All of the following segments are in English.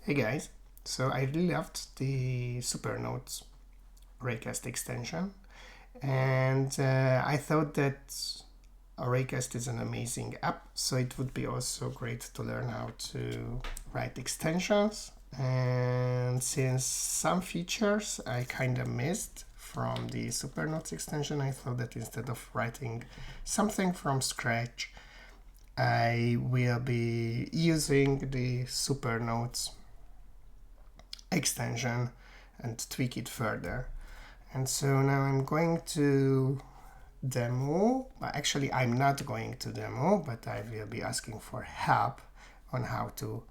Hey guys, so I really loved the Supernotes Raycast extension, and I thought that Raycast is an amazing app, so it would be also great to learn how to write extensions. And since some features I kind of missed from the Supernotes extension, I thought that instead of writing something from scratch, I will be using the Supernotes extension and tweak it further. And so now I'm going to demo, but actually I'm not going to demo, but I will be asking for help on how to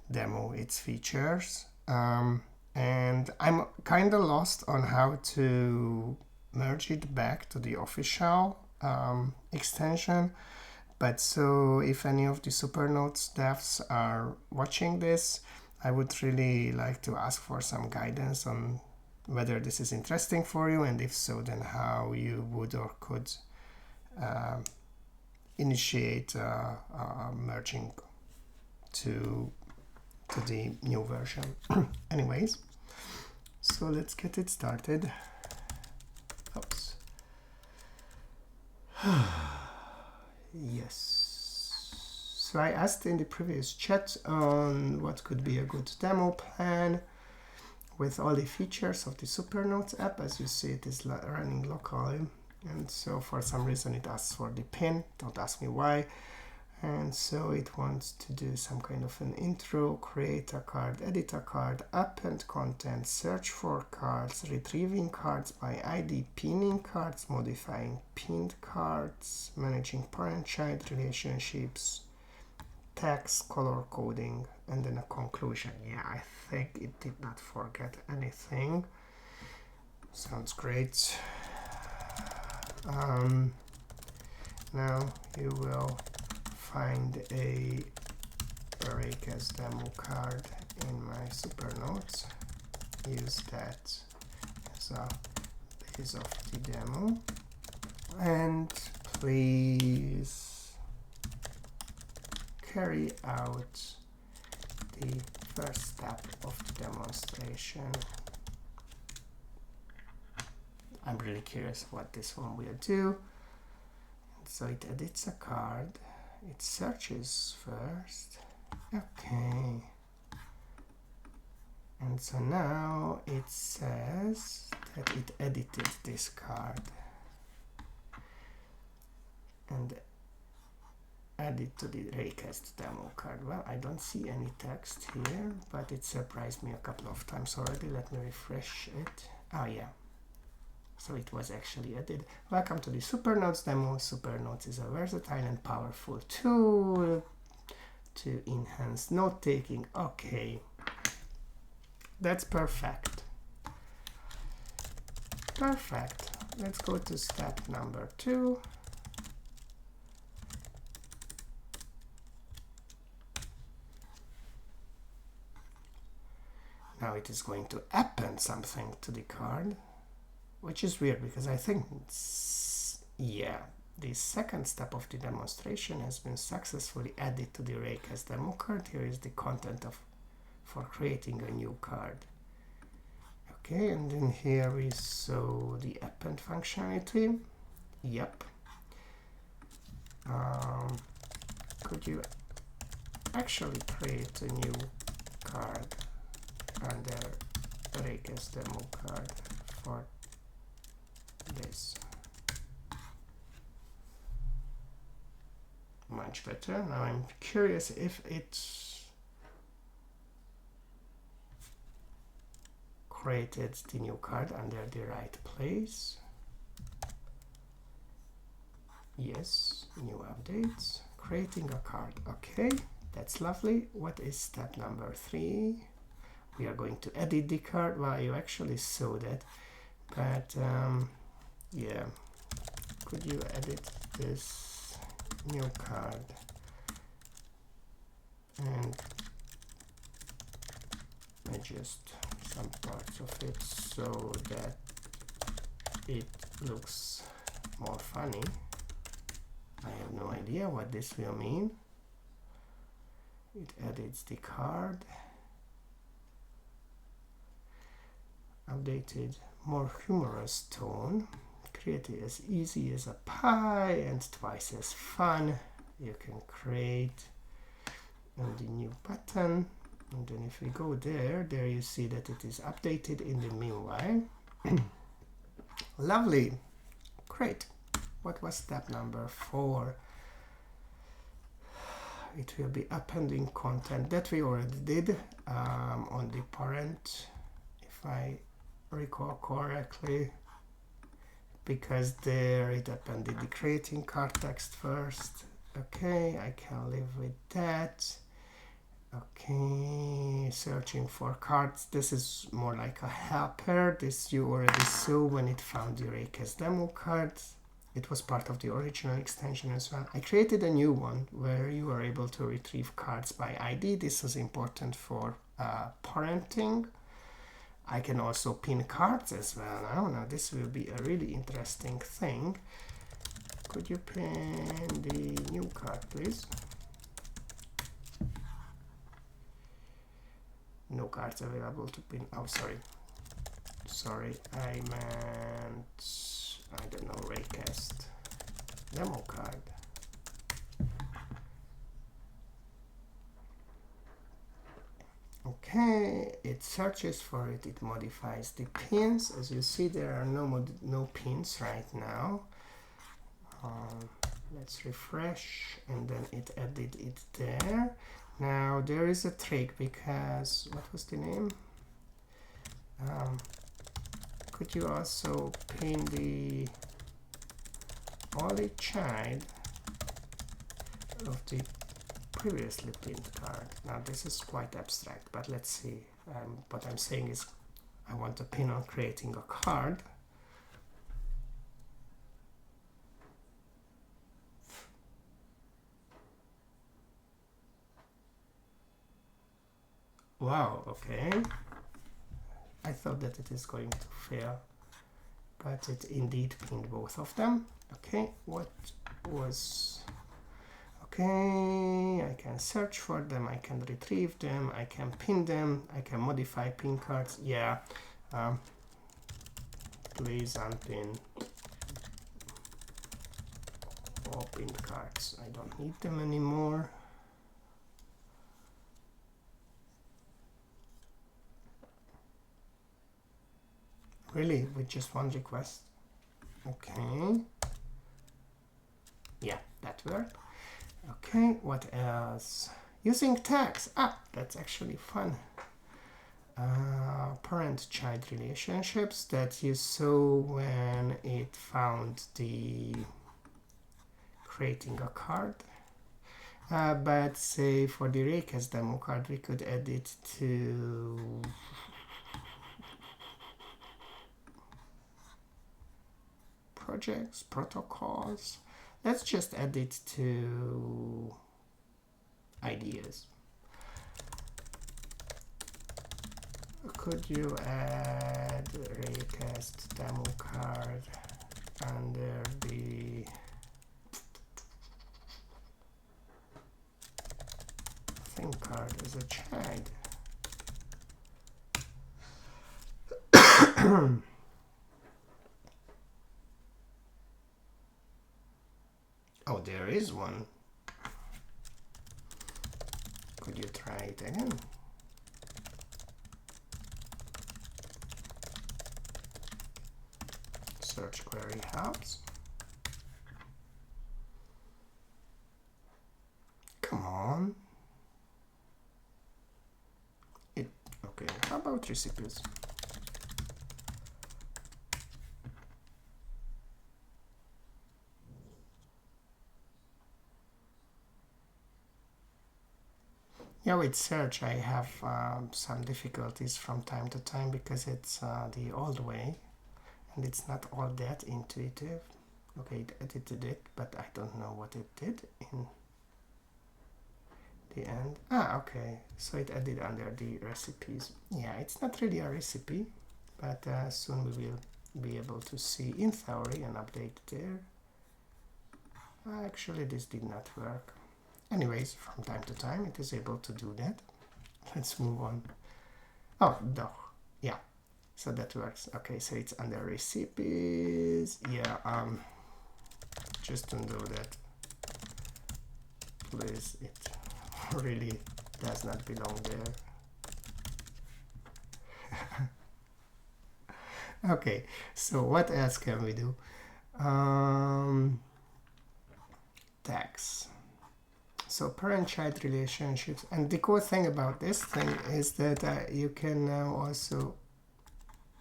demo its features. And I'm kind of lost on how to merge it back to the official extension. But so if any of the Supernotes devs are watching this, I would really like to ask for some guidance on whether this is interesting for you, and if so, then how you would or could initiate merging to the new version. Anyways, so let's get it started. Oops. Yes. So I asked in the previous chat on what could be a good demo plan with all the features of the Supernotes app. As you see, it is running locally, and so for some reason it asks for the pin. Don't ask me why. And so it wants to do some kind of an intro, create a card, edit a card, append content, search for cards, retrieving cards by ID, pinning cards, modifying pinned cards, managing parent-child relationships, text, color coding, and then a conclusion. Yeah, I think it did not forget anything. Sounds great. Now you will find a Raycast demo card in my Supernotes. Use that as a base of the demo. And please carry out the first step of the demonstration. I'm really curious what this one will do. So it edits a card. It searches first. Okay. And so now it says that it edited this card and added to the Raycast demo card. Well, I don't see any text here, but it surprised me a couple of times already. Let me refresh it. Oh yeah. So it was actually added. Welcome to the Supernotes demo. Supernotes is a versatile and powerful tool to enhance note-taking. Okay, that's perfect. Perfect. Let's go to step number 2. Now it is going to append something to the card, which is weird because I think the second step of the demonstration has been successfully added to the Raycast demo card. Here is the content for creating a new card. Okay, and then here we saw the append functionality. Yep. Could you actually create a new card under Raycast demo card for this? Much better. Now I'm curious if it created the new card under the right place. Yes, new updates, creating a card. Okay, that's lovely. What is step number 3? We are going to edit the card. Well, you actually saw that, but yeah, could you edit this new card and adjust some parts of it so that it looks more funny? I have no idea what this will mean. It edits the card. updated, more humorous tone. Create it as easy as a pie and twice as fun. You can create on the new button, and then if we go there you see that it is updated in the meanwhile. Lovely, great. What was step number 4? It will be appending content that we already did on the parent, if I recall correctly, because there it appended the creating card text first. Okay, I can live with that. Okay, searching for cards. This is more like a helper. This you already saw when it found the Raycast demo cards. It was part of the original extension as well. I created a new one where you are able to retrieve cards by ID. This is important for parenting. I can also pin cards as well. Now this will be a really interesting thing. Could you pin the new card, please? No cards available to pin. Oh, sorry, I meant, I don't know, Raycast demo card. Okay, it searches for it, it modifies the pins. As you see, there are no pins right now. Let's refresh, and then it added it there. Now there is a trick, because what was the name? Could you also pin the only child of the previously pinned card? Now this is quite abstract, but let's see. What I'm saying is I want to pin on creating a card. Wow, okay. I thought that it is going to fail, but it indeed pinned both of them. Okay, what was... Okay, I can search for them, I can retrieve them, I can pin them, I can modify pin cards. Yeah, please unpin all pinned cards. I don't need them anymore. Really, with just one request? Okay. Yeah, that worked. Okay, what else? Using tags. Ah, that's actually fun. Parent-child relationships that you saw when it found the creating a card. But say for the Raycast demo card, we could add it to projects, protocols. Let's just add it to ideas. Could you add Raycast demo card under the thing card as a child? Oh, there is one. Could you try it again? Search query helps. Come on. Okay, how about recipes? Yeah, with search I have some difficulties from time to time because it's the old way and it's not all that intuitive. Okay, it edited it, but I don't know what it did in the end. Ah, okay, so it added under the recipes. Yeah, it's not really a recipe, but soon we will be able to see in theory an update there. Actually, this did not work. Anyways, from time to time it is able to do that. Let's move on. Oh, doch. Yeah. So that works. Okay, so it's under recipes. Yeah, just undo that. Please, it really does not belong there. Okay, so what else can we do? Tags. So parent-child relationships, and the cool thing about this thing is that you can now also,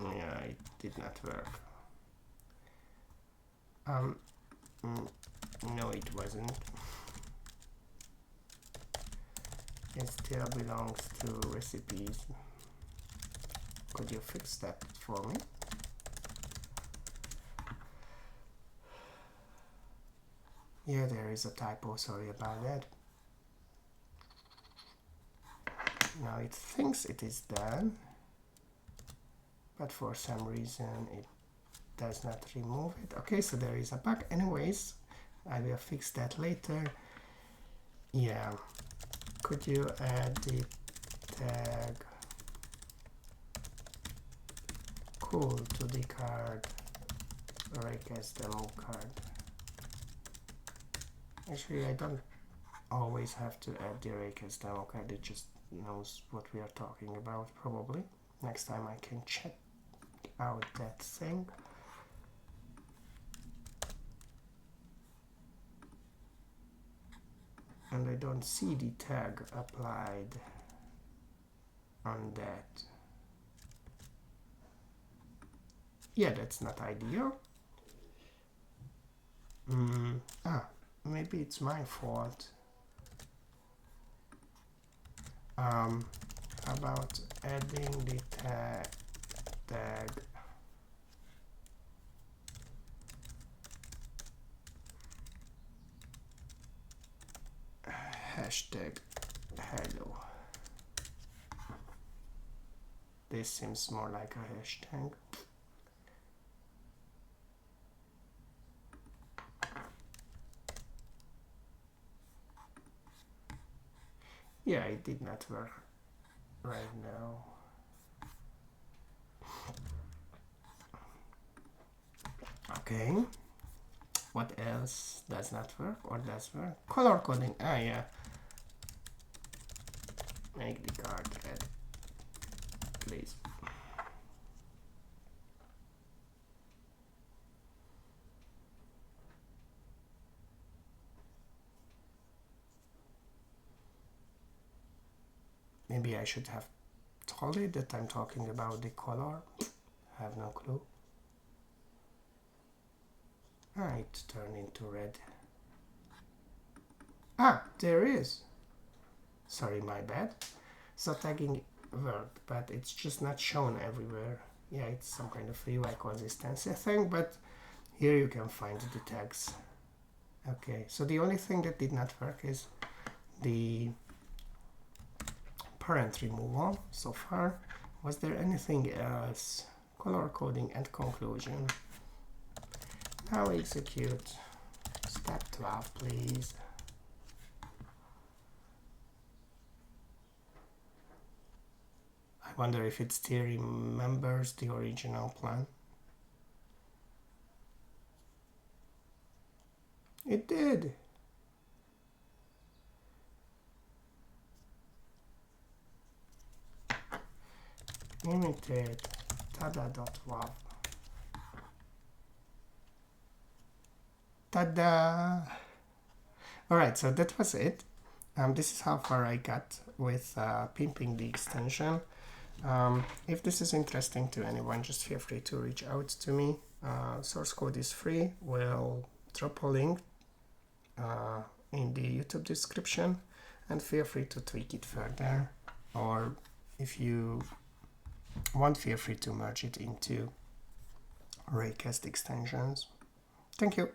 yeah, it did not work. No, it wasn't. It still belongs to recipes. Could you fix that for me? Yeah, there is a typo, sorry about that. Now it thinks it is done, but for some reason it does not remove it. Okay, so there is a bug. Anyways, I will fix that later. Yeah, could you add the tag cool to the card, Raycast demo card? Actually, I don't always have to add the Raycast demo card, it just knows what we are talking about, probably. Next time I can check out that thing. And I don't see the tag applied on that. Yeah, that's not ideal. Maybe it's my fault. How about adding the tag hashtag hello. This seems more like a hashtag. Yeah, it did not work right now. Okay. What else does not work or does work? Color coding. Ah, yeah. Make the card red, please. Maybe I should have told it that I'm talking about the color. I have no clue. Ah, it turned into red. Ah, there is. Sorry, my bad. So tagging worked, but it's just not shown everywhere. Yeah, it's some kind of UI consistency thing, but here you can find the tags. Okay, so the only thing that did not work is the parent removal so far. Was there anything else? Color coding and conclusion. Now execute. Step 12, please. I wonder if it still remembers the original plan. It did. Imitate tada.wav. Tada! Alright, so that was it. This is how far I got with pimping the extension. If this is interesting to anyone, just feel free to reach out to me. Source code is free. We'll drop a link in the YouTube description, and feel free to tweak it further, or if you want, feel free to merge it into Raycast extensions. Thank you.